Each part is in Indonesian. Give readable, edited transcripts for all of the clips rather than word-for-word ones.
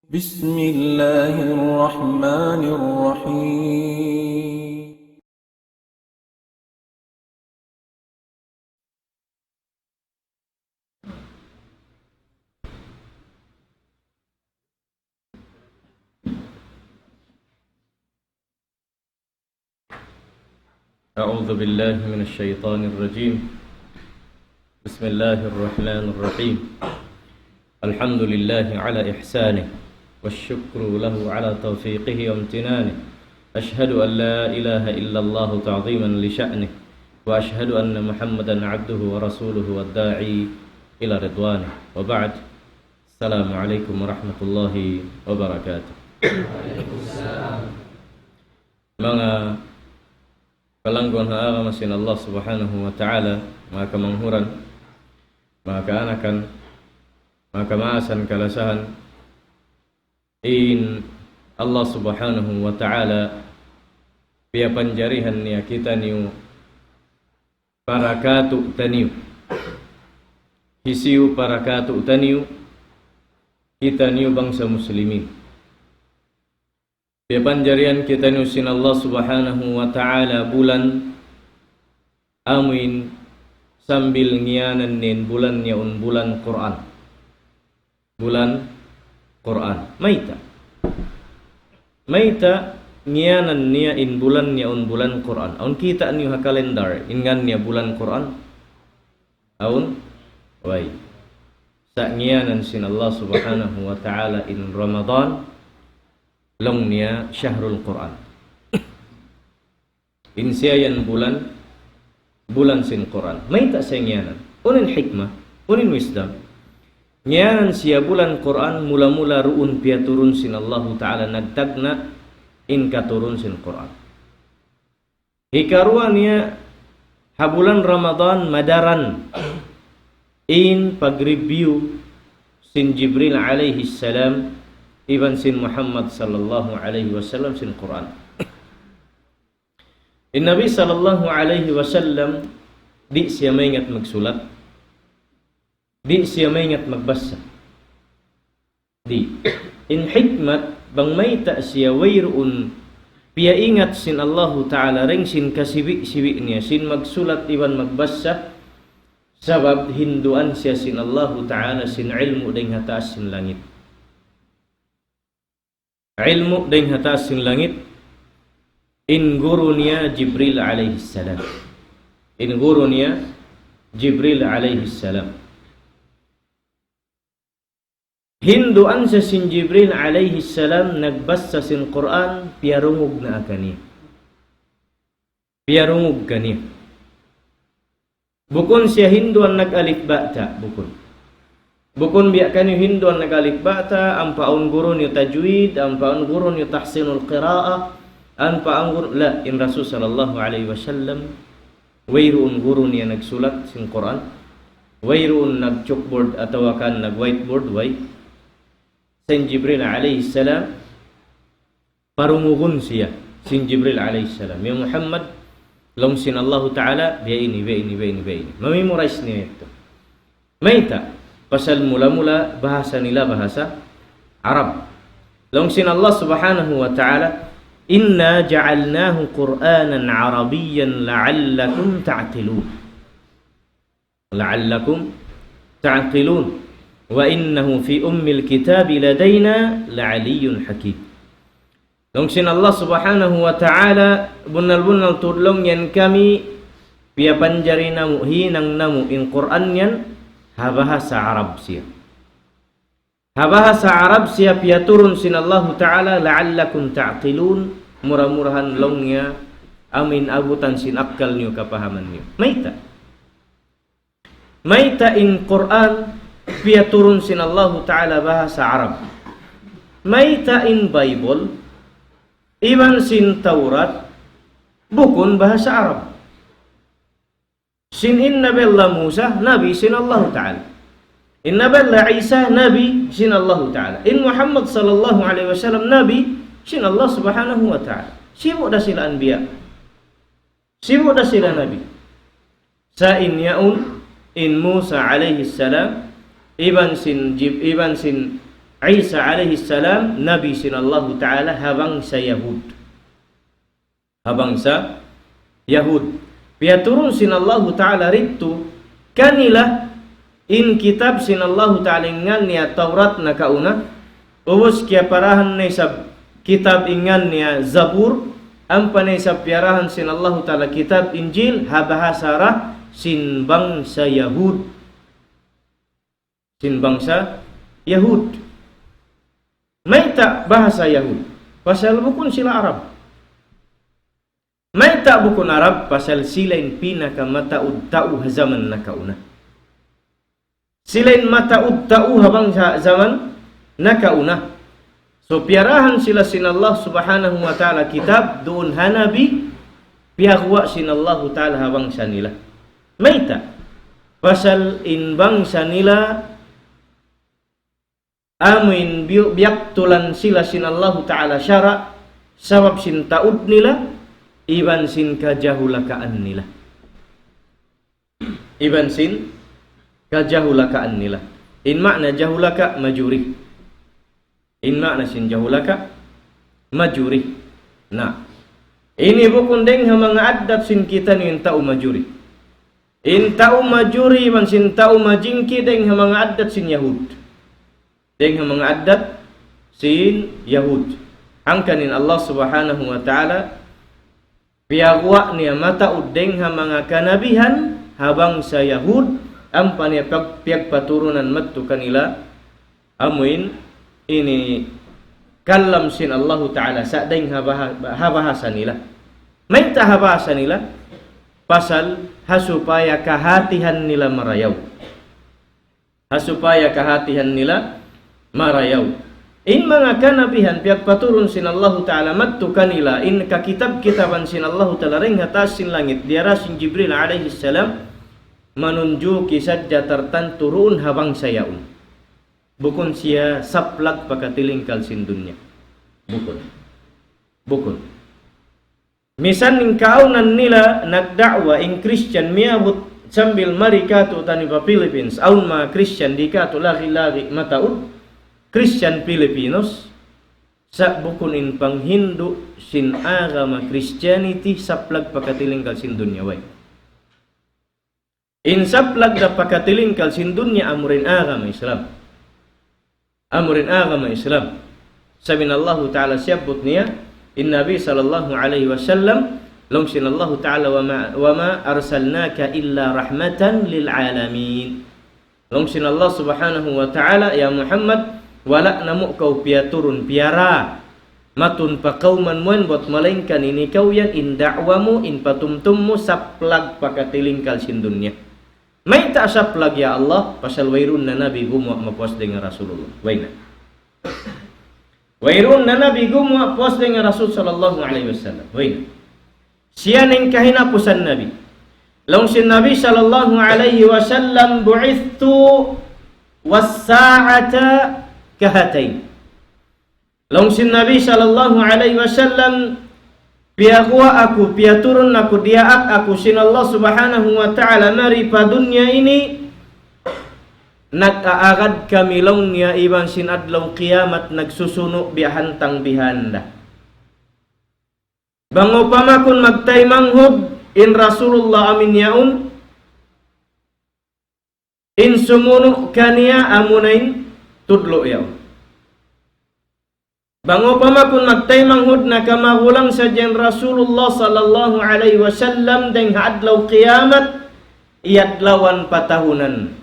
بسم الله الرحمن الرحيم. أعوذ بالله من الشيطان الرجيم. بسم الله الرحمن الرحيم. الحمد لله على إحسانه والشكر له على توفيقه وامتنانه. أشهد أن لا إله إلا الله تعظيما لشأنه، وأشهد أن محمدا عبده ورسوله والداعي إلى رضوانه، وبعد. السلام عليكم ورحمة الله وبركاته. Mga kalangguan haara masin Allah subhanahu wa ta'ala, mga kamanghuran, mga kaanakan, mga kamaasan kalasahan, in Allah subhanahu wa ta'ala pia panjarihan niya kita niyo parakatu taniyo hisiu parakatu taniyo kita niyo bangsa muslimin. Pia panjarian kita niyo sin Allah subhanahu wa ta'ala bulan amin sambil ngianan nin bulan niyaun bulan Quran. Bulan Quran. Maita ngianan niya in bulan niya un bulan Quran. Aun kita niyo ha kalendar ingan niya bulan Quran. Aun way. Sa ngianan sin Allah subhanahu wa ta'ala in Ramadan long niya syahrul Quran. In siayan bulan sin Quran. Maita sa ngianan. Unin hikmah, unin wisdom. Ngianan siya bulan Quran mula-mula ruun pia turun sin Allah Ta'ala nagtagna in katurun sin Quran. Hikaruan niya habulan Ramadan madaran in pag-review sin Jibril alaihi salam iban sin Muhammad sallallahu alaihi wasallam sin Quran. In Nabi sallallahu alaihi wasallam di siya maingat magsulat. Di siya maingat magbasa. Di. In hikmat, bang maita siya wayroon, piya ingat sin Allah Ta'ala, ring sin kasibi-sibi niya, sin magsulat iwan magbasa, sabab hinduan siya sin Allah Ta'ala, sin ilmu ding hataas sin langit. Ilmu ding hataas sin langit, in guru niya Jibril alaihi salam. In guru niya Jibril alaihi salam. Hinduan sa sin Jibril alaihi salam nagbasa sin Quran piyarungog na akani. Piyarungog kani. Bukon siya Hinduan nag-alif bata, bukon. Bukon biya kani Hinduan nag-alif bata, ang paon guro niyo tajwid, ang paon guro niyo tahsinul qira'a, ang paon guro la in Rasul sallallahu alaihi wasallam wayroon guro niya nagsulat sin Quran. Wayroon nag-chalkboard atau kan nag-whiteboard way. Sin Jibril alaihi salam parumugun siya sin Jibril alaihi salam ya Muhammad long sin Allah Ta'ala biya ini memorize niya ito. Maita pasal mula-mula bahasa nila bahasa Arab. Long sin Allah subhanahu wa ta'ala inna ja'alnahu Qur'anan Arabiyyan la'allakum ta'qilun wa innahu fi ummil kitab ladaina la'aliyyun hakim. Long sin Allah subhanahu wa ta'ala bunal tulong yan kami pia panjari namu hinang namu in Quran yan habahasa Arab siya. Habahasa Arab siya pia turun sin Allah Ta'ala la'allakum ta'qilun murah-murahan longnya amin abutan sin akal niyo kapahaman niyo. Maita in Quran pia turun sin Allah Ta'ala bahasa Arab. Maita in Bible iban sin Taurat bukun bahasa Arab. Sin in Nabi Allah Musa Nabi sin Allah Ta'ala. In Nabi Allah Isa Nabi sin Allah Ta'ala. In Muhammad sallallahu alaihi wasallam Nabi sin Allah subhanahu wa ta'ala. Sibuk dah sila anbiya. Sibuk dah sila Nabi. Sa in yaun in Musa alaihi salam iban sin Isa alaihi salam nabi sinallahu taala habangsa Yahud. Habangsa Yahud. Pia turun sinallahu taala rittu kanilah in kitab sinallahu taala ingan niya Taurat na kauna. Ubos kia parahan na sa kitab ingan niya Zabur. Ampanay sa piarahan sinallahu taala kitab Injil habahasara sin bangsa Yahud. Sin bangsa Yahud. May tak bahasa Yahud pasal bukun sila Arab. May tak bukun Arab pasal silain pinaka mataud tau zaman na kauna. Silain mataud tau habang zaman na kauna. So piarahan sila sinallah subhanahu wa ta'ala kitab doon hanabi piyakwa sinallahu ta'ala habang sanila. May tak pasal inbang sanila amin biyak tulan sila sinallahu ta'ala syara sabab sin taud nila iban sin kajahulakaan nila. Iban sin kajahulakaan nila. In makna jahulaka majuri. In makna sin jahulaka majuri. Nah, ini bukun deng mga adat sin kita ni tau majuri. In tau majuri man sin tau majingki deng mga adat sin Yahud. Dengan mengadat sin Yahud. Angkanin Allah subhanahu wa ta'ala piyagwa niya mata udeng mga kanabihan habang sa Yahud ampan niya piyag paturunan matu kanila amuin ini kalam sin Allah ta'ala sa deng habahasa nila. May habahasa nila pasal hasupaya kahatihan nila marayaw. Hasupaya kahatihan nila marayaw. In mga kanabihan piyag paturun sinallahu ta'ala mattu kanila in kakitab-kitaban sinallahu ta'ala ring hatas sin langit diara sin Jibril alaihi salam manunjuki sadya tertentu ruun habang sayaun. Bukun siya saplag pakatilingkal sin dunya. Bukun. Misan ning kaunan nila nagdakwa in Christian miabot sambil marikatu tani pa Philippines aun mga Christian di kato lagi-lagi mataud Christian Filipinos sa bukunin pang Hindu sin agama Christianity saplag pakatilingkal sin dunya way. In saplag da pakatilingkal sin dunya amurin agama Islam. Amurin agama Islam. Sabi Allah Ta'ala siyabot niya in Nabi sallallahu alaihi wasallam long sin Allah Ta'ala wa ma arsalnaka illa rahmatan lil alamin. Long sin Allah subhanahu wa ta'ala ya Muhammad wala namu kau pia turun piara matun pa kauman muan buat malengkan ini kau yan in da'wamu in patumtummu saplag pakatilingkal sin dunya. May ta saplag ya Allah pasal wairun na nabi gumwa mapuas dengan Rasulullah. Wairun na nabi gumwa puas dengan Rasul sallallahu alaihi wasallam. Siya ning kahinapusan nabi. Long sin nabi sallallahu alaihi wasallam bu'ithtu was-sa'ata kahatain. Long sin Nabi sallallahu alaihi wasallam piagwa aku piaturun aku diaak aku sin Allah subhanahu wa ta'ala mari pa dunya ini nag-aagad kami long niya iban sin adlaw kiamat nagsusuno bihantang bihanda. Bango pamakun magtaymanghod in Rasulullah amin yaun in sumuno kaniya amunain tudlo yaw. Bango pamakun magtaymanghod na kamagulang sa jen Rasulullah sallallahu alaihi wasallam deng hadlaw kiamat iadlawan patahunan.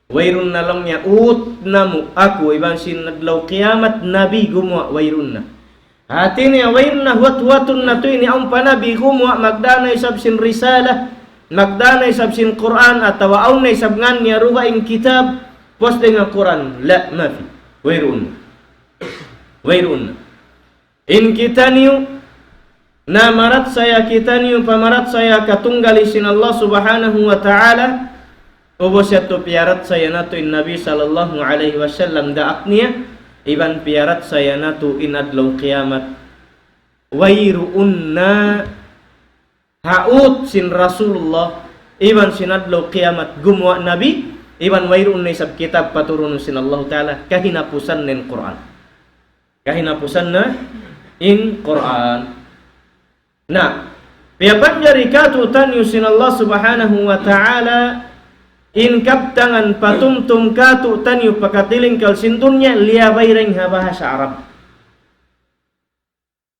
Wairun na lang niya ut namu ako ibang sin adlaw kiamat nabi gumwa wairun na. Hati niya wairun na huwat-huwatun na to ini ang panabi gumwa magdanay sabsin risalah magdanay sabsin Quran atau aunay sabngan niya ruwaing kitab pos dengan Quran la mafi wairun in kita niyo na marat saya kita niyo pamarat saya katunggali sin Allah subhanahu wa ta'ala ubos yato piarat saya nato in Nabi sallallahu alaihi wasallam daak niya iban piarat saya nato in adlaw kiamat wairun na haut sin Rasulullah iban sin adlaw kiamat gumwa Nabi iban wairun ni sab kitab paturun sin Allah taala kahinapusan nen Quran. Kahinapusan na in Quran. Nah, piapan jari katutan yusin Allah subhanahu wa ta'ala in kaptangan patumtum katutan yu pakatiling kal sintunnya liabay ring ha bahasa Arab.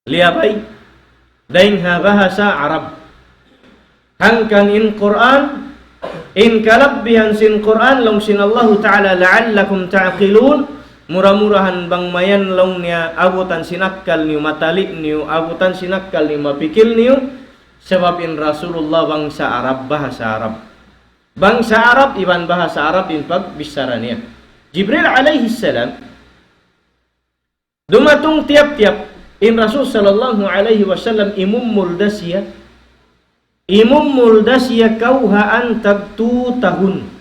Liabay ring ha bahasa Arab. Hangkan in Quran in kalabbihan sin Quran long sin Allah ta'ala la'allakum ta'qilun murah-murahan bang mayan long niya abutan sinakal niyo matalik niyo abutan sinakal niyo mapikil niyo sebab in Rasulullah bangsa Arab bahasa Arab. Bangsa Arab iban bahasa Arab in pagbisara niya. Jibril alaihi salam dumatung tiap-tiap in Rasul sallallahu alaihi wasallam imum muldasya kauhaan tagtu tahun.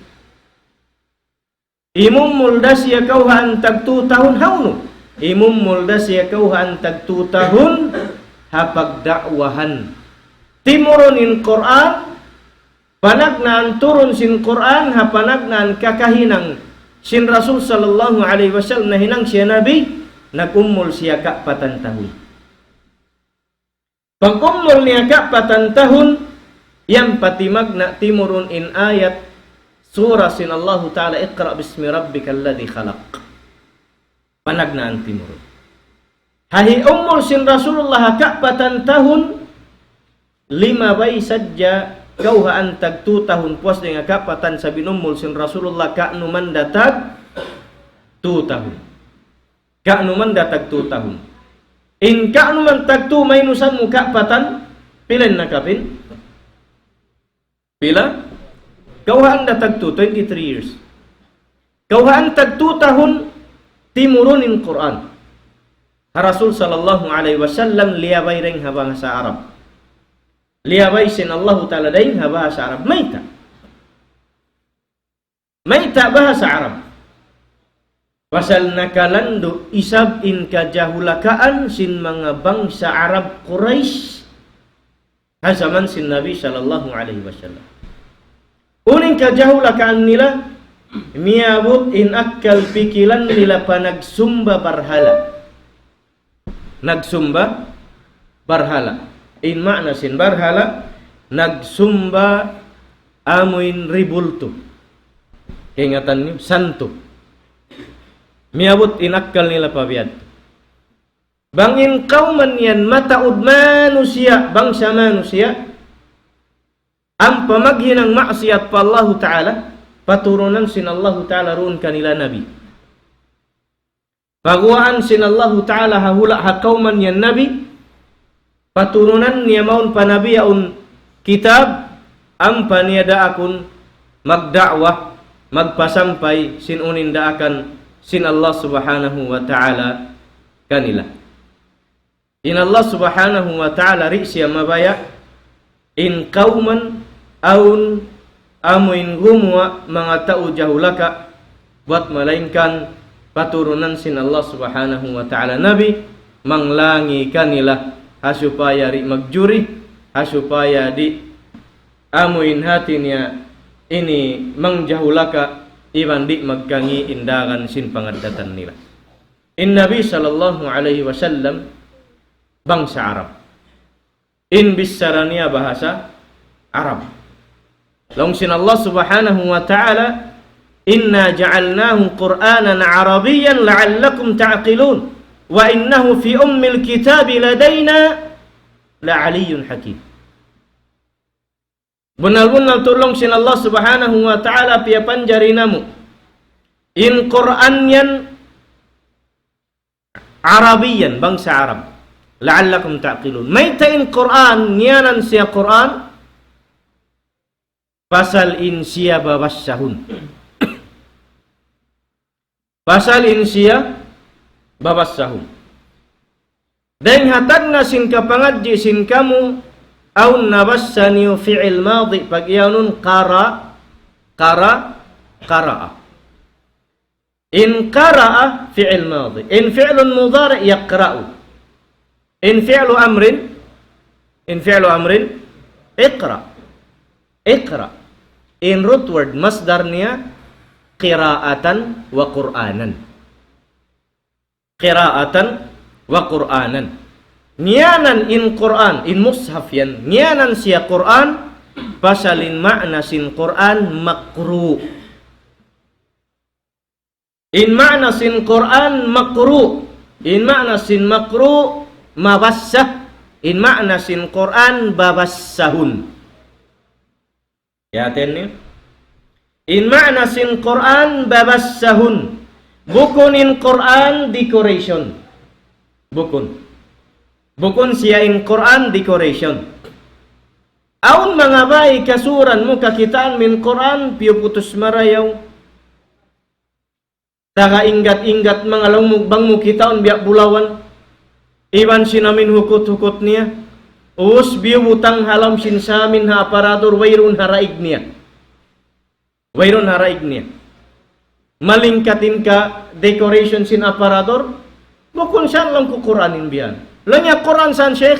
Imum muldasya kauhaan tagtu tahun haunu. Imum muldasya kauhaan tagtu tahun hapag dakwahan. Timurunin Quran panagnan turun sin Quran hapanagnan kakahinang sin Rasul sallallahu alaihi wasallam nahinang siya nabi nagummul siya ka patantahun. Pag-ummul niya ka patantahun yang patimagna timurun in ayat surah sin Allah taala iqra bismi rabbikal ladzi khalaq. Panagnaan timurun. Hahi ummul sin Rasulullah ka patantahun 5 bay saja kau antag 2 tahun puas dengan kapatan sa binummul sin Rasulullah ka numan datag 2 tahun. Ka numan datag 2 tahun. In ka numan tag 2 may nusan mo kapatan pilan na kapin? Pila? Kauhaan datag 23 years. Kauhaan tag 2 tahun timurunin Quran. Rasul sallallahu alaihi wasallam liyabay ring habang sa Arab. Liyabay sin Allah ta'ala daing ha bahasa Arab. Maita bahasa Arab. Pasal nakalando isab in kajahulakaan sin mga bangsa Arab Quraisy hasaman sin Nabi sallallahu alaihi wasallam. Uning kajahulakaan nila miabot in akal pikilan nila pa nagsumba barhala. Nagsumba barhala. In makna sin barhala nagsumba amuin ribulto. Ingatan niyo santo. Miabot inakkal nila pabiyad. Bangin kauman yan mataud manusia bangsa manusia ang pamaghinang maksiat pa Allah Ta'ala paturunan sin Allah Ta'ala roon kanila nabi. Paguaan sin Allah Ta'ala hahula hakauman yan nabi paturunan niya maun panabiyaun kitab ang paniada akun magdakwah magpasampay sinunin daakan sin Allah subhanahu wa ta'ala kanila. In Allah subhanahu wa ta'ala ri siya mabaya in kauman aun amuin gumwa mga tao jahulaka buat melainkan paturunan sin Allah subhanahu wa ta'ala nabi manglangi kanila hasupaya ri magjuri hasupaya di amuin hati niya ini mangjahulaka iban di magkangi indagan sin pangadatan nila. In Nabi sallallahu alaihi wasallam bangsa Arab. In bisarania bahasa Arab. Long sin Allah subhanahu wa ta'ala inna ja'alnahu Qur'anan Arabiyyan la'allakum ta'qilun. Wa innahu fi ummil kitabi ladaina la'aliyyun hakim. Benar-benar tolong sin Allah subhanahu wa ta'ala piapan jarinamu. In Qur'an yan Arabiyan, bangsa Arab. La'allakum ta'qilun. Mayta in Qur'an, nyanan siya Qur'an. Pasal in siya babasyahun. Pasal in siya babasyahun. Dan hatag na sin kapangadji sin kamu aw nabassani fi'il madhi pagyanun qara'a in qara'a fi'il madhi in fi'lun mudhari' yaqra'u in fi'lu amrin iqra in root word masdar niya qira'atan wa qur'anan. Qira'atan wa qur'anan. Ngianan in Qur'an, in mushaf yan. Ngianan siya Qur'an, pasalin makna sin Qur'an makru. In makna sin Qur'an makru. In makna sin makru mabassah. In makna sin Qur'an babassahun. Ya tenni. In makna sin Qur'an babassahun. Bukun in Quran decoration. Bukun siya in Quran decoration. Aun mga bay kasuran mo kakitaan min Quran piyo putus marayaw. Taka ingat-ingat mga langmugbang mo kitaon biyak bulawan. Iban sinamin hukut-hukut niya. Us biyo butang halam sin samin ha aparator wayrun haraig niya. Wayrun haraig niya. Malingkatin ka decoration sin aparador, bukun saan lang ku Quranin biyan. Lang ya Quran san Sheikh,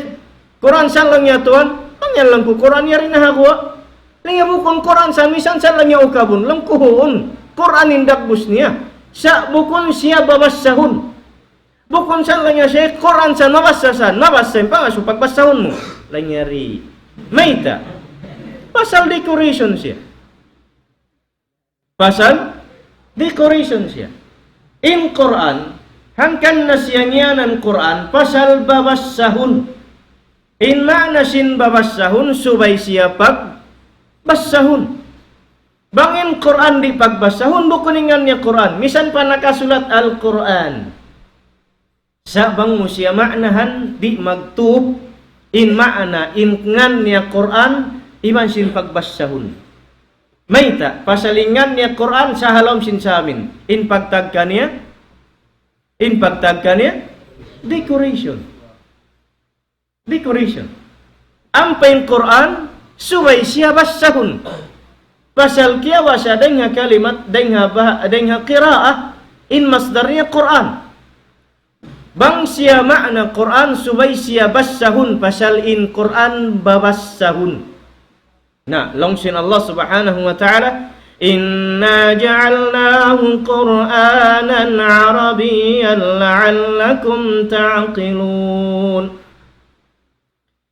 Quran san lang ya tuan, lang ya lang ku Quran ya rin nahagwa. Lang ya bukun Quran san misan san lang ya ukabun, lang kuhuun, Quranin dakbus niya. Sa bukun siya babassahun. Bukun san lang ya Sheikh, Quran san mabassasan, mabassahin pa nga so pagbasahun mo. Lang ya ri. Maita, pasal decoration siya. Pasal decoration siya. In Quran, hangkan na siya ngiyanan Quran, pasal babassahun. In ma'na sin babassahun, subay siya pagbassahun. Bangin Quran di pagbasahun, bukuningan niya Quran. Misan pa nakasulat Al-Quran. Sa bang mo siya ma'nahan, di magtub, in ma'na, in ngan niya Quran, iban sin pagbasahun. Maita, pasalingan niya Quran sa halom sin sa amin. In pagtagka niya, decoration. Ampain Quran, subay siya bassahun. Pasal kiya wasa dengan kalimat, dengan qira'ah, in masdarnya Quran. Bang siya makna Quran, subay siya bassahun, pasal in Quran babassahun. Nah, longsin Allah Subhanahu wa taala, inna ja'alnahu Qur'anan 'arabiyyan la'allakum ta'qilun.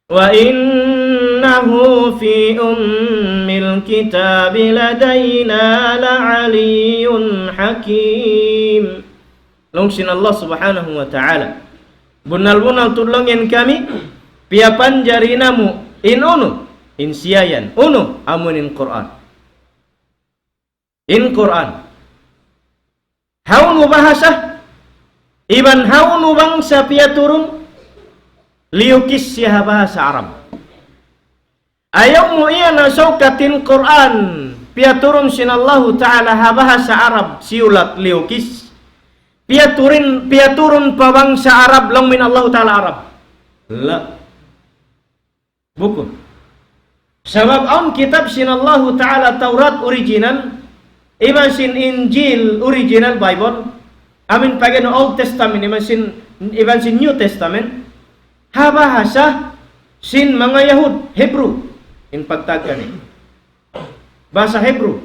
Wa innahu fi ummil kitabi ladaina la'aliyyun hakim. Longsin Allah Subhanahu wa taala, bunal-bunal tulungin kami piapan jarinamu in unu in siayan uno amunin Quran. In Quran haunu bahasa iban haunu bangsa pia turun liukis siya bahasa Arab. Ayaw mo iya na sokatin Quran pia turun sinallahu ta'ala ha bahasa Arab siulat liukis pia turun pa bangsa Arab lang min Allah ta'ala Arab. La buku sebab on kitab sinallahu ta'ala Taurat original, iban sin Injil original Bible, amin pakai no Old Testament, iban sin New Testament, ha bahasa sin mga Yahud, Hebrew, in pagtagkan ni. Bahasa Hebrew,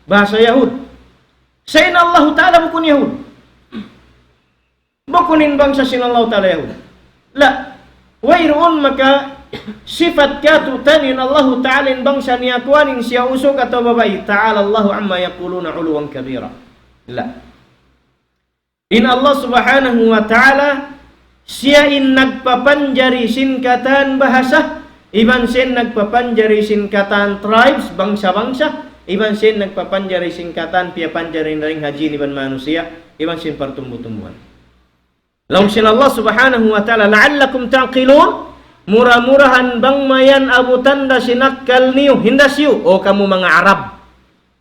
bahasa Yahud. Sin Allah ta'ala bukun Yahud. Bukunin bangsa sinallahu ta'ala Yahud. La, wayroon maka sifat katutan Allah Ta'ala bangsa niya kuanin siya usok atau babai ta'ala Allah amma yaquluna uluwan kabira. La. In Allah Subhanahu wa Ta'ala siya in nagpapanjari singkatan bahasa, iban sin nagpapanjari singkatan tribes, bangsa-bangsa, iban sin nagpapanjari singkatan piapanjari ring haji iban manusia, iban sin pertumbuh-tumbuhan. Laung sin Allah Subhanahu wa Ta'ala la'allakum ta'qilun. Murah-murahan bang mayan abu tanda sinakal niyo hindasyo o kamu mga Arab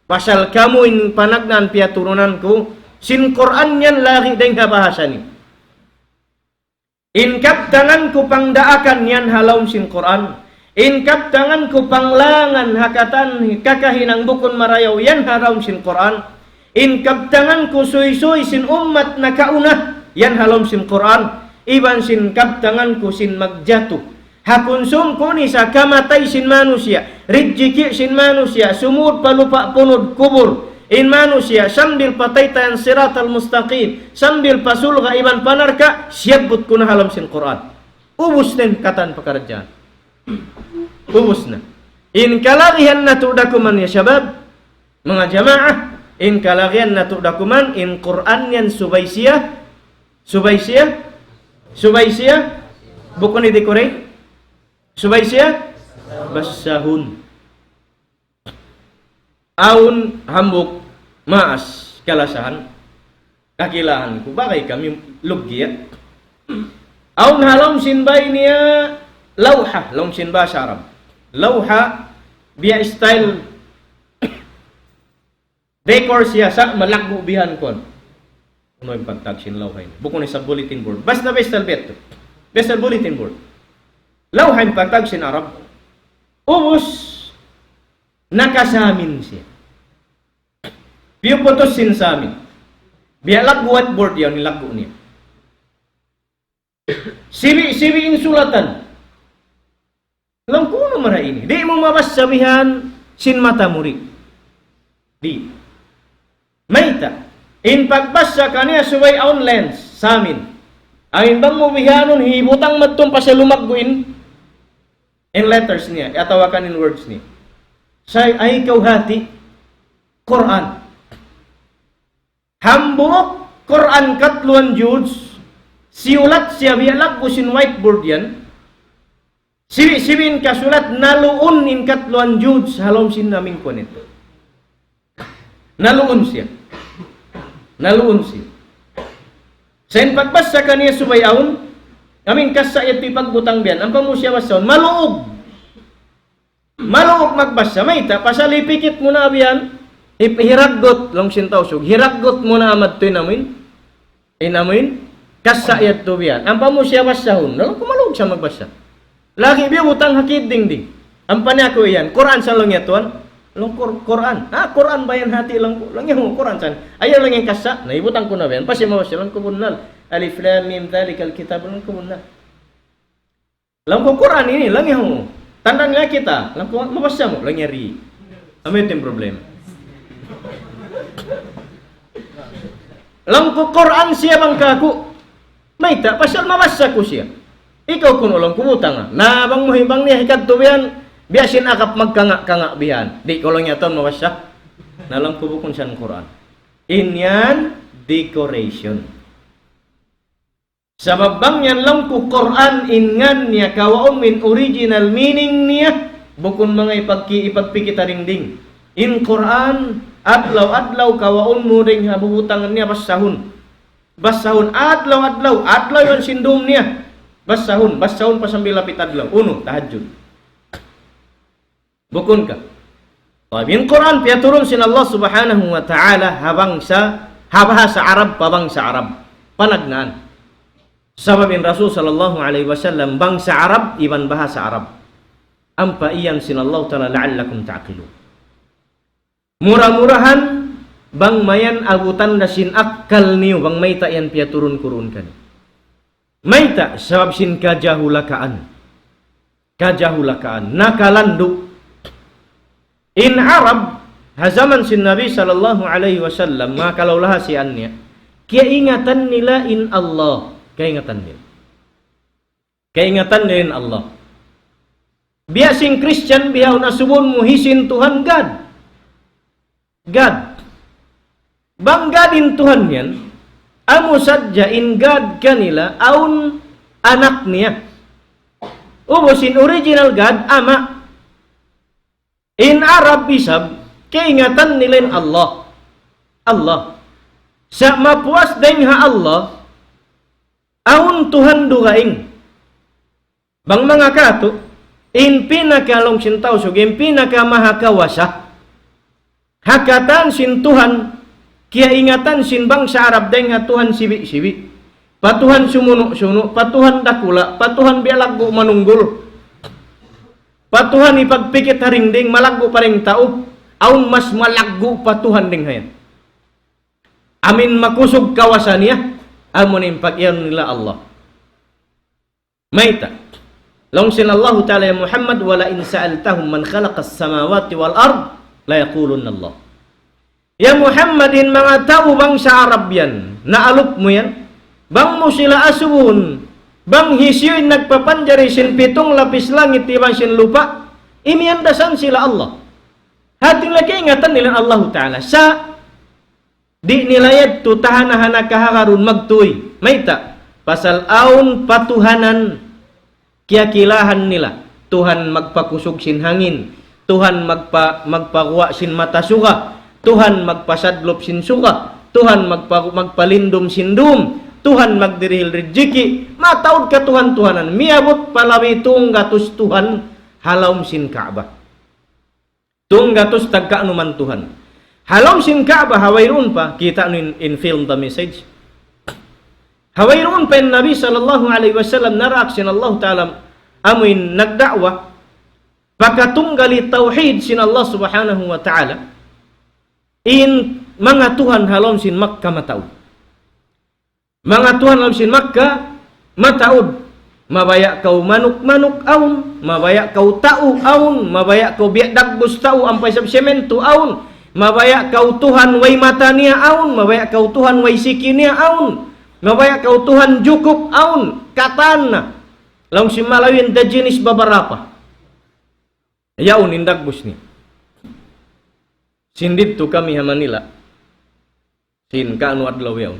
pasal kamu in panagnan pia turunanku sin Quran yan lagi deng bahasa ni in kaptangan ku pangdaakan yan halaum sin Quran in kaptangan ku panglangan hakatan kakahinang bukun marayaw yan halaum sin Quran in kaptangan ku suy-suy sin umat na kauna yan halaum sin Quran iban sin kaptangan ku sin magjatuh hakunsum kuni sa kamatay sin manusia rijiki sin manusia sumud palupa punud kubur mano siya, sambil patay tayan siratal mustaqim, sambil pasulga iban panarka, siyabot ko na halam sin Quran. Ubus na katan pakaradyan. Ubus na. In kalagihan na tudakuman ya syabab, mga jamaah, in kalagihan na tudakuman, in Quran yan subaysiyah, bukon iti korek, subaysiyah, basahun. Aun hambuk maas kalasahan kakilahan ko bakay kami lugya. Aun halong sinbay niya lawha, long sinba sa Arab. Lawha biya style decor siya sa malagbo bihan kon. Ano yung pagtag sin lawha ini? Bukon sa bulletin board. Basta beto. Basta bulletin board. Lawha yung pagtag sin Arab. Ubus nakasamin siya. Biyo putos sin sa amin. Biya lagbo whiteboard yan, nilagbo niya. Sibi insulatan. Alam ko naman na ini. Di mo mabasabihan sin mata muri. Di. Mayta. In pagbasa kaniya subay on lens sa amin. Ang bang mo bihanon, hibutang matong pa siya lumagguin in letters niya. Atawakan in words niya. Say ay ikaw hati Quran. Hambuk Quran katluan Judes. Siulat siya bialag ko sin whiteboard yan. Siwin kasulat naluun in katluan Judes halom sin naming konito. Naluun siya. Sa pagbasa kaniya subayaon, amin kasayat pipagbutang biyan. Ang pamusya basaon, maluog magbasa. Mayta, pasalipikit mo na biyan. Hiragot long sintawsog. Hiragot mo na amad to inamin. Kasayat to biyan. Ang pamusya basahon. Nalang kumalog siya magbasa. Lagi biya utang hakid ding. Ang panako iyan. Quran sa lang yatuan. Lang Quran. Quran bayan hati lang. Lang yung Quran san. Ayaw lang yung kasa. Naibutang ko na biyan. Pasya mawasya lang kumunal. Alif lam mim dhalikal kitab lang kumunal. Lang ko Quran ini. Lang yung tandaan nga kita. Lang ko mabasya mo. Lang yari. Amin yung problema. Lang ko Quran siya bang kaku. Mayta, pasyal mabasa ko siya. Ikaw kuno lang kumutang na bang muhimbang niya hikad to biyan. Biyasin akap magkanga-kanga biyan. Di ko lang yaton mabasa. Nalang ko bukon siya ng Quran. Inyan decoration. Sa babang yan lang ko Quran ingan niya kawaon min original meaning niya. Bukon mga ipagpikita ding. In Quran adlaw kawaon mo ring habubutangan niya basahun adlaw yon sindum niya basahun pasambil lapit adlaw tahajud bukun ka in Quran piaturun sin Allah subhanahu wa ta'ala habahasa Arab pabangsa Arab panagnaan sababin Rasul sallallahu alaihi wasallam bangsa Arab iban bahasa Arab ampa iyan sin Allah ta'ala la'allakum ta'qilun. Murah-murahan bang mayan agutan na sin akal niyo bang mayta yan piaturun-kurun kan. Mayta sabab sin kajahulakaan nakalandu. In Arab hazaman sin Nabi sallallahu alaihi wasallam makalawlaha si anya. Kaya ingatan nila in Allah. Kaingatan nila in Allah. Biya sing Christian biya unasubon muhisin Tuhan God. Bang Godin Tuhan yan, amo sadya in God kanila, aun anak niya. Ubos in original God, ama. In Arab bisab, kaingatan nila in Allah. Sa mapuas deng ha Allah, aun Tuhan dugaing. Bang mga kato, in pinakalong sintaw, in pinakamahakawasa, hakatan sin Tuhan, kaya ingatan sin bangsa Arab dahil nga Tuhan sibi-sibi. Patuhan sumuno-suno, patuhan dakula, patuhan bialaggo manunggol. Patuhan ipagpikit haringding, malaggo pa ring tao, aun mas malaggo patuhan ding hayan. Amin makusog kawasan niya, amon impagyan nila Allah. Mayta. Long sin Allah Ta'ala ya Muhammad, wala in sa'altahum man khalaqas samawati wal ard la yaqulun Allah. Ya Muhammadin, mga tao bang sa Arab yan? Naalop mo yan? Bang mo sila asuhun? Bang hisyuin nagpapanjari sin 7 lapis langit tibang sin lupa? Imiandasan sila Allah. Hating lagi ingatan nila Allah Ta'ala. Sa di nilayad tu tahan-hana kahakarun magtuy. Maita, pasal aun patuhanan kiyakilahan nila. Tuhan magpakusog sin hangin. Tuhan magpakuwa sin mata suka. Tuhan magpasadlop sin suka. Tuhan magpalindom sin dum. Tuhan magdirihil rejeki. Mataud ka Tuhan-Tuhanan. Miabot palawi gatus Tuhan halawm sin Ka'bah. Gatus tagka anuman Tuhan. Halawm sin Ka'bah hawayroon pa. Kita in film the message. Hawayroon pa yung Nabi sallallahu alaihi wasallam narak sin Allah Ta'ala amuin nagda'wa. Pagkatunggali tauhid sin Allah subhanahu wa ta'ala. In mga Tuhan halawm sin Makkah mataud. Mga Tuhan halawm sin Makkah mataud. Mabaya kau manuk-manuk aun, mabaya kau tau aun, mabaya kau biak dagbus tau ampai sab semento aun, mabaya kau Tuhan way mata niya aun, mabaya kau Tuhan way siki niya aun, mabaya kau Tuhan jukup aun, katana. Lang si malawin da jenis babarapa. Yaun indagbus ni. Sindit tu kami ha Manila. Sin kaanu adlaw yaun.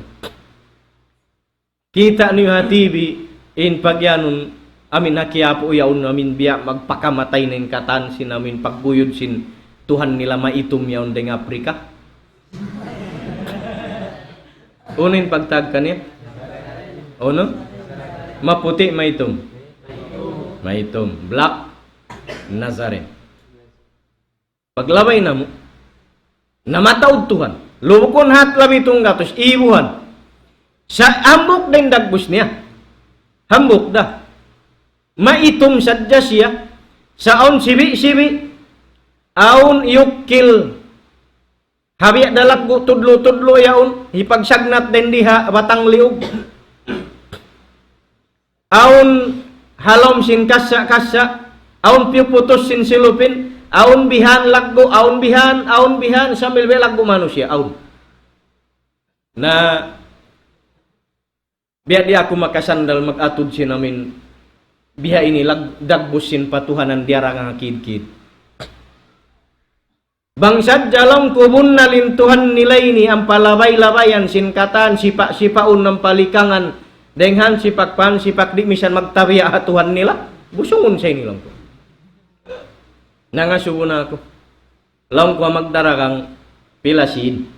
Kita ni hatibi in pagyanun amin hakiapo yaun amin biya magpakamatay ning katan sin amin pagbuyod sin Tuhan nila maitom yaun deng Afrika. Unin pagtag kaniya. Ono? Maputi maitom. Maitom. Black Nazarene. Paglabay na mo, namataod Tuhan. Lubukon hat labi itong gatos, ibuhan. Sa ambok din dagbus niya. Hambok dah. Maitom sadya siya. Sa aun sibi-sibi. Aun yukil. Habiak dalak tudlo-tudlo yaun. Hipagsagnat din diha batang liog. Aun halom sin kasa-kasa. Aun piuputos sin silupin. Aun bihan laggo. Aun bihan. Sambil be laggo manusia. Aun. Na biar dia aku makasandal mag-atud sin namin biha ini dagbus sin patuhanan diarang ang kid-kid. Bangsad jalam kubun nalin Tuhan nilai ini ang palabay-labayan sin katan sipak-sipaun ng palikangan denghan sipak-pan sipak di misan magtabiya Tuhan nila. Busungon sa inilang ko. Nangasubo na ako. Laong ko magdarakang pilasin.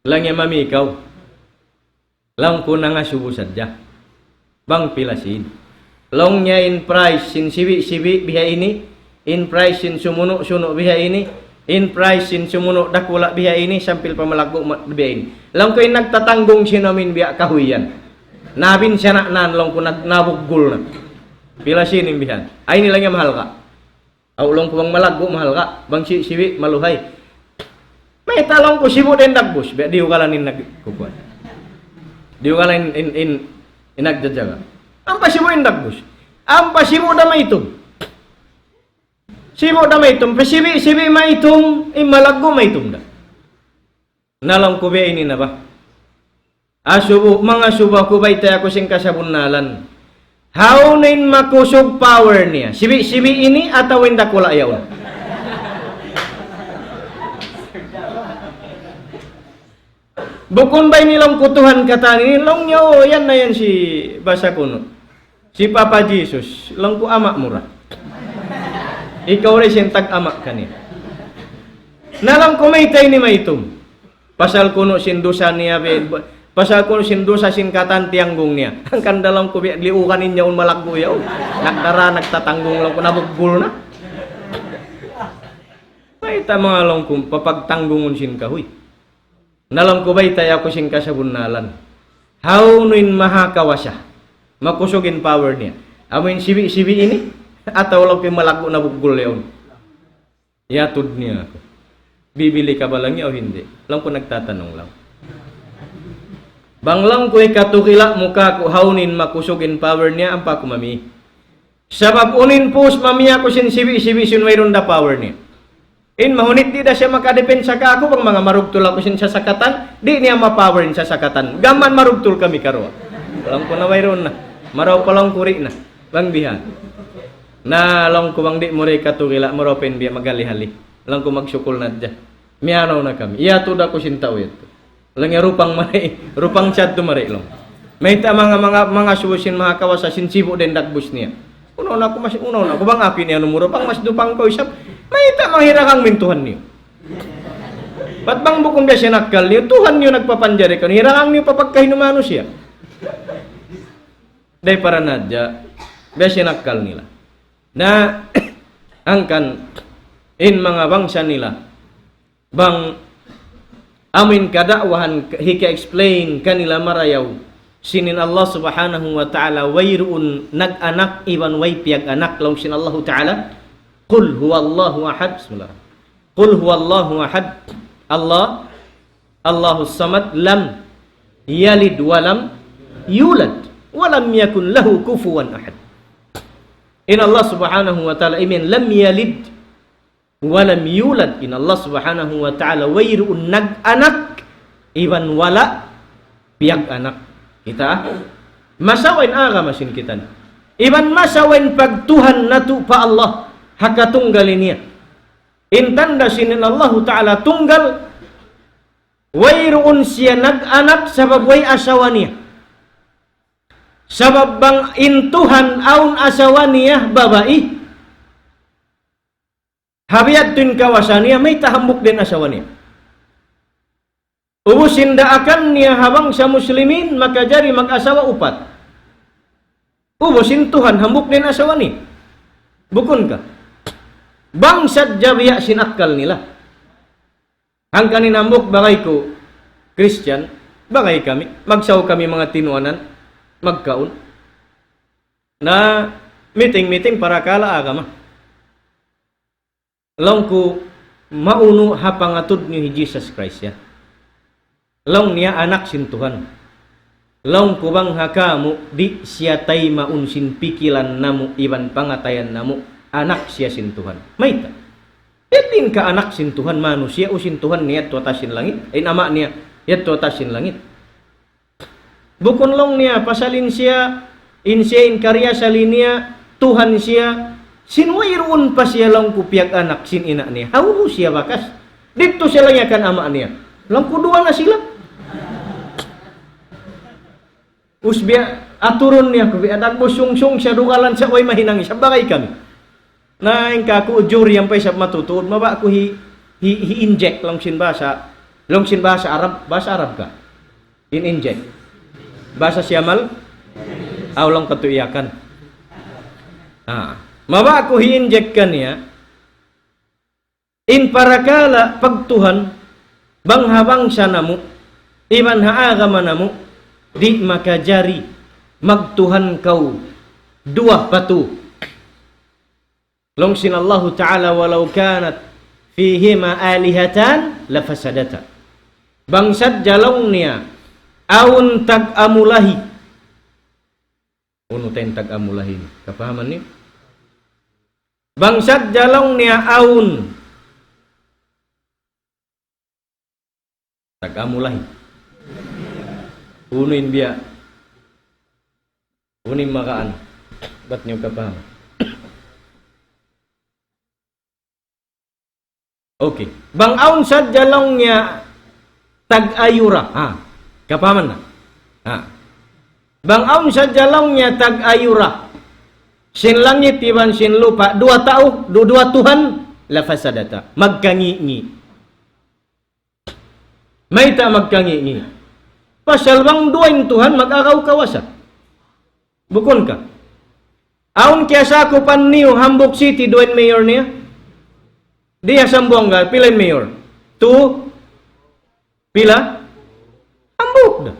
Lang yung mami ikaw. Lang ko nangasubo sadya. Bang pilasin. Long niya in price sin sibi-sibi biha ini. In price sin sumuno-suno biha ini. In price sin sumuno dakula biha ini. Sampil pamalagbo biha ini. Lang ko yung nagtatanggong sinamin biha kahuyan. Nabin siya na lang ko nabuggol na. Pilasin yung bihan. Ay nilang yung mahal ka. Aulong ko bang malagbo mahal ka. Bang sibi maluhay. May talong ko sibo din dagbus. Biya diyo ka lang nagkukuhan. Diyo ka lang inagdadyaga. Ang pasibo yung dagbus. Ang pasibo na maitom. Sibo na maitom. Pasibi maitom. Malagbo maitom na. Nalang ko biya ini na ba? Mga suba ko ba'y tayo ko sing kasabunalan. How nin makusog power niya? Sibi ini atawin dakula yaw. Bukon ba'y nilang kutuhan katani? Nilang nyo, yan na yan si basa kuno. Si Papa Jesus. Lang ko ama mura. Ikaw rin siyang tag-ama kaniya. Nalang kumaitay ni maitom. Pasal kuno sindusa niya. Pasal kuno sindusa sin katan tianggong niya. Ang kandalang ko liukan niya un malagbo yaw. Nagdara, nagtatanggong lang ko. Nabugbul na. Maita mga lang kung papagtanggungon sin kahoy. Nalang ko ba'y tayo ko sin kasabunalan. How nuin mahakawasya. Makusogin power niya. Amoy sibi ini. Ataw lang pimalagbo na bugbul yaw. Yatod niya ako. Bibili ka ba lang niya o hindi? Lang ko nagtatanong lang. Banglang ko'y katukila muka ko haunin makusogin power niya ang pakumami. Sabab unin pus mamiya ko sin sibi sin mayroon da power niya. In mahunit di da siya makadepensa ka ako bang mga marugtul ako siya sakatan, di niya mapower sa sakatan. Gaman marugtul kami karo. Walang ko na mayroon na. Maraw pa lang kuri na. Bang bihan. Na lang ko bang di mo rin katugila, mo rin biya magali-hali. Lang ko magsukol na dyan. Miyanaw na kami. Iya to da ko sintaw ito. Lang rupang mari, rupang chat to mari lang. May ta mga suwasin mga kawasa sinsibo din dagbus niya. Unaw na ko bang apin niya numuro pang mas dupang ko isap. May ta mahirakang mintuhan niyo. Ba't bang bukong biya siya nakal niyo? Tuhan niyo nagpapanjari ka. Hirakang niyo papagkahinumano siya. Day para nadya, biya siya nakal nila. Na angkan in mga bangsa nila bang amin kadakwahan hika-explain kanila marayaw sinin Allah subhanahu wa ta'ala wayruun nag-anak iban way piyag anak law sin Allah ta'ala qul huwallahu ahad bismillah qul huwallahu ahad Allahus samad lam yalid walam yulad walam yakun lahu kufuwan ahad. In Allah subhanahu wa ta'ala imin lam yalid walam yulad. In Allah subhanahu wa ta'ala wayruun nag-anak iban wala piyag anak. Kita masawain aga masin kita iban masawain pagtuhan natu pa Allah hakatunggalin niya. In tanda sinin Allah ta'ala tunggal wayruun siya nag-anak sabab way asawa niya. Sabab bang intuhan aun asawa niya babae. Habiyat tin kawasan niya may tahambuk din asawa niya. Ubusin daakan niya habang sa muslimin maka jari mag-asawa upat. Ubusin Tuhan hambuk din asawa niya. Bukun ka. Bangsat jabiya sinakal nila. Ang kanin hambuk bagay ko Christian, bagay kami, magsaw kami mga tinuanan. Magkaon na meeting para kala agama long ko mauno hapangatod ni Jesus Christ ya long niya anak sin Tuhan long ko bang hakamu di siya tay maunsin pikilan namu iban pangatayan namu anak siya sin Tuhan may ta itin ka anak sin Tuhan manusia o sin Tuhan niya tuatasin langit ay ama niya yat tuatasin langit. Bukon long niya, pasalin siya, in karya sa linya, Tuhan siya, sinwayroon pa siya lang kupiyag anak, sin ina niya. Hauho siya bakas. Dito siya lang yakan ama niya. Lang kuduan na sila. Usbiya, aturon niya, kubiya, nagbusungsung siya, dukalan siya, way mahinang siya, bagay kami. Na yung kaku, jury ang pa siya matutuod, maba ako hi-inject lang sin basa Arab, basa Arab ka. In-inject. Bahasa siamal awlang katuiyakan. Maba ako hi-inject kaniya in parakala pagtuhan banghabang siya namu iman haagama namu di makajari magtuhan kau dua batu long sin Allah ta'ala walau kanat fihima alihatan lafasadata bangsat jalong niya aun tag-amulahi. Uno tayong tag-amulahi. Kapahaman niyo? Bangsat jalong niya aun. Tag-amulahi. Unuin biya. Unin makaan. Ba't niyo kapaham? Okay. Bang aun sa jalong niya tag-ayura. Kapaman na. Bang aun sa jalong niya tag-ayura. Sin langit iban sin lupa. Dua Tuhan lafasadata. Magkangi-ngi. May ta magkangi-ngi. Pasal bang duwain Tuhan mag-agaw kawasa. Bukon ka. Aun kaya sa ako pan niyo Hamburg City duwain mayor niya. Dia sambuangga pilain mayor. Pila? Ambuk dah.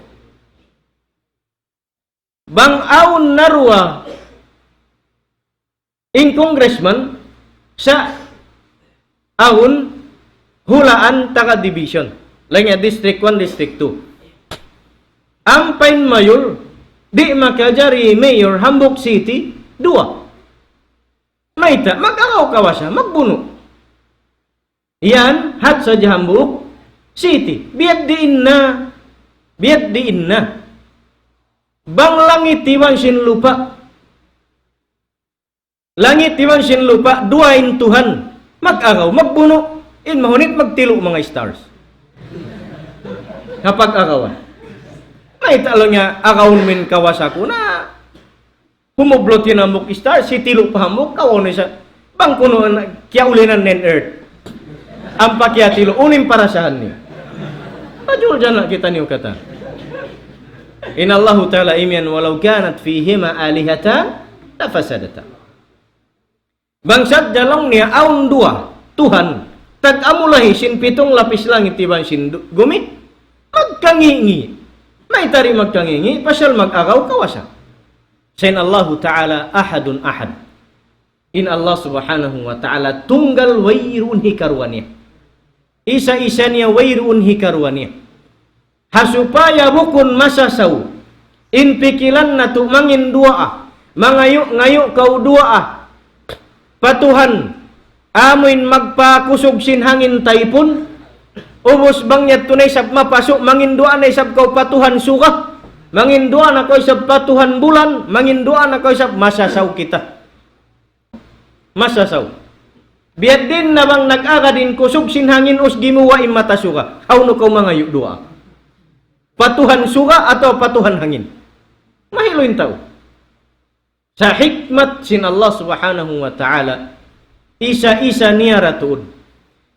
Bang aun narwa in congressman sa aun hulaan taga division. Lainnya district 1, district 2. Ang pain mayor di makajari mayor Hamburg City 2. Maita mag-agaw kawasa magbuno. Yan hat saja hambuk siti biad di inna bang langit tiwan sin lupa duain Tuhan mag-agaw magbuno in mahunit magtilo mga stars kapag agawan may talo niya agawon min kawasako na humublot yun amok stars si tilo pa hamok kawon isa bang kuno kya ulinan nen earth ang pakyatilo unim para saan niya pajul dyan kita niyo kata inallahu ta'ala imyan walau kanat fihima alihatan lafasadata bangsat dalong niya aun dua Tuhan tag amulahi sin pitong lapis langit tiban sin gumit magkangingi may tari magkangingi pasal mag-agaw kawasa sin Allahu ta'ala ahadun ahad in Allah subhanahu wa ta'ala tunggal wairun hikarwaniyah isa-isa niya wairun hikarwaniyah hasupaya bukun masasaw in pikilan na tu mangin dua mangayo kau dua patuhan amoin magpakusog sin hangin taipon ubos bangnya tunay sab mapasok mangin dua na isab kau patuhan suka mangin dua na kau isab patuhan bulan mangin dua na kau isab masasaw kita masasaw biad din na bang nag-aga din kusog sin hangin us gimuwa imata suka hauno kau mangayo dua patuhan suka atau patuhan hangin mahiloin tao sa hikmat sin Allah subhanahu wa ta'ala isa-isa niya ratuun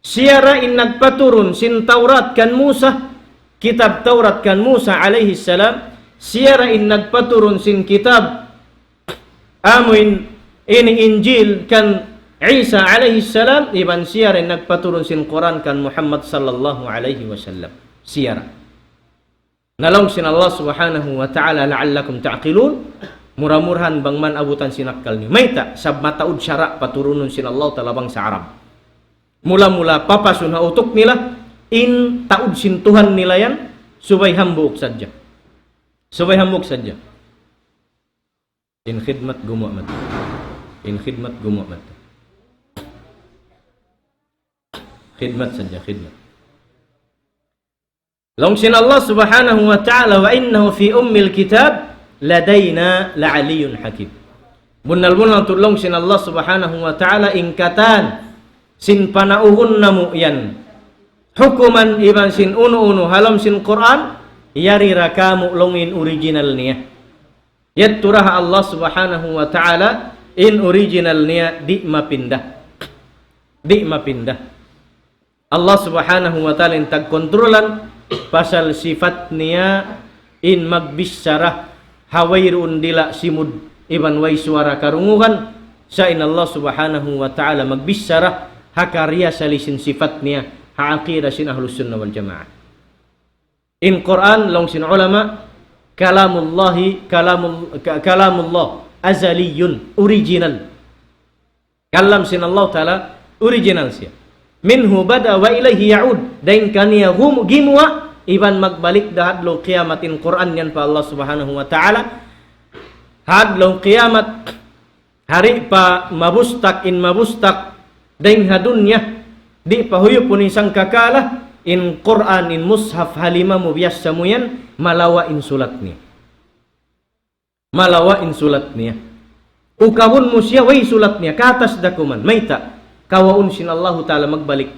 siyara in nagpaturun sin Taurat kan Musa kitab Taurat kan Musa alaihi salam siyara in nagpaturun sin kitab amuin ini Injil kan Isa alaihi salam iban siyara in nagpaturun sin Quran kan Muhammad sallallahu alaihi wasallam siyara nalong sin Allah subhanahu wa ta'ala la'allakum ta'qilun murah-murahan bang man abutan sinakal ni mayta sab mataud syara paturunun sin Allah talabang sa Arab mula-mula papasun ha utok nila in taud sin Tuhan nila yan subay hambuk saja in khidmat gumu'mat khidmat saja longsin Allah subhanahu wa ta'ala wa innahu fi ummil kitab ladaina la'aliyun hakim bunal tulong sin Allah subhanahu wa ta'ala ingkatan sin panauhun namu yan hukuman iban sin unu halam sin Quran yari rakamu longin original niya yatturah Allah subhanahu wa ta'ala in original niya di mapindah Allah subhanahu wa ta'ala in tagkontrolan pasal sifat niya in magbisarah hawairun dila simud iban way suara karunguhan sa in Allah subhanahu wa ta'ala magbisarah hakarya salisin sifat niya haaqidah sin ahlus sunnah wal jamaah in Quran long sin ulama kalamullah azaliyun original kalam sin Allah ta'ala original siya minhu bada wa ilaihi ya'ud dain kaniya gimwa iban magbalik dahad lo qiyamatin Quran yan pa Allah subhanahu wa ta'ala had lo qiyamat hari pa mabustak dain hadunya di pahuyo pun isang kakala in Quran in mushaf halima mubiyas samuyan malawa in sulat niya ukawun musya way sulat niya katas dakuman mayta kawaun sin Allah ta'ala magbalik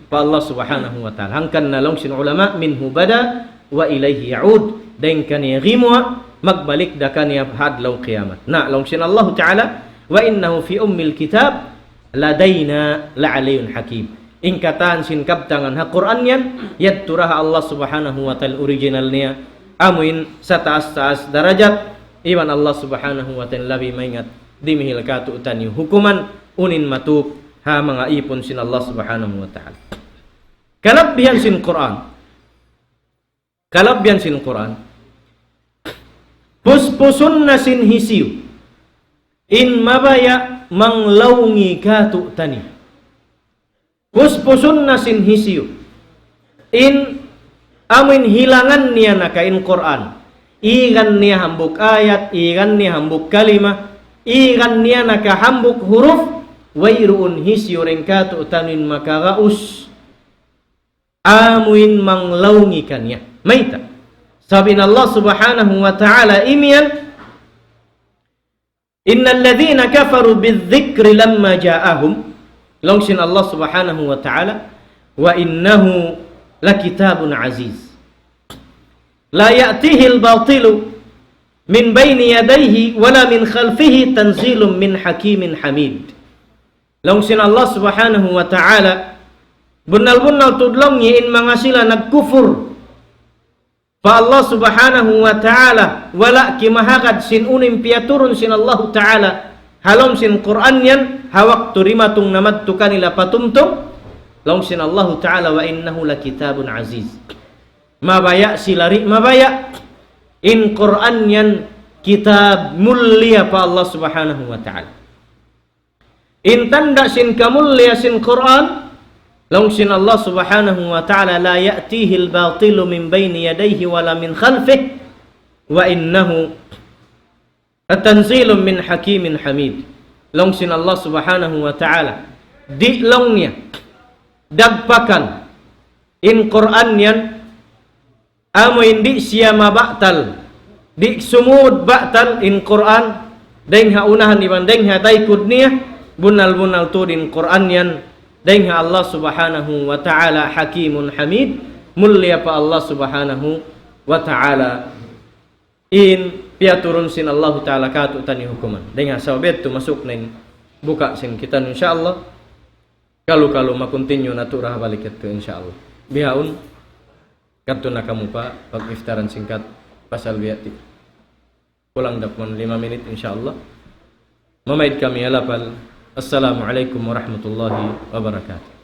pa Allah subhanahu wa ta'ala hangkan nalong sin ulama minhu bada wa ilaihi ya'ud dain kaniya ghimwa magbalik da kaniya hadlaw qiyamat na long sin Allah ta'ala wa innahu fi ummil kitab ladaina la'aliyun hakim ingkatan sin kabtangan ha Quran yan yatturah Allah subhanahu wa ta'ala original niya amuin sa taas-taas darajat iwan Allah subhanahu wa ta'ala labi maingat dimihil katuutan yung hukuman unin matuk ha mga ipon sin Allah subhanahu wa ta'ala kalabbihan sin Quran puspusun na sin hisiu in mabaya manglaungi katuutani puspusun na sin hisiu in amin hilangan niya nakain Quran igan niya hambuk ayat igan niya hambuk kalimah igan niya nakahambuk huruf wairuun hisyoreng katu tanin makaraus amuin manglaungikannya maita sabin Allah subhanahu wa ta'ala imian innal ladzina kafaru bidzikri lamma ja'ahum longsin Allah subhanahu wa ta'ala wa innahu lakitabun aziz la ya'tihil batilu min baini yadayhi wala min khalfihi tanzilun min hakimin hamid longsin Allah subhanahu wa ta'ala bunal-bunal tudlong in mangasila nagkufur fa Allah subhanahu wa ta'ala wala kimahagad sin unim piaturun sin Allah ta'ala halom sin Qur'an yan hawak turimatung namadtu kanila patumtum longsin Allah ta'ala wa innahu lakitabun aziz mabaya silari mabaya in Qur'an yan kitab mulia pa Allah subhanahu wa ta'ala in tanda sin kamulya sin Qur'an longsin Allah subhanahu wa ta'ala la ya'tihil batilu min baini yadayhi wala min khalfih wa innahu tanzilun min hakimin hamid longsin Allah subhanahu wa ta'ala di longnya dagpakan in Qur'an yan amo indi siya mabaktal di sumud baktal in Qur'an deng ha unahan ibandeng ha taikud niya bunal-bunal tu din Qur'an yan deng ha Allah subhanahu wa ta'ala hakimun hamid mulia pa Allah subhanahu wa ta'ala in piaturun sin Allah ta'ala katu tani hukuman deng ha sabet tu masuk nin buka sin kita insyaallah kalau makontinue naturah balik itu insyaallah bihaun kartu nakamu pak pag iftaran singkat pasal biati pulang dakman 5 menit insyaallah mamaid kami alapal assalamualaikum warahmatullahi wabarakatuh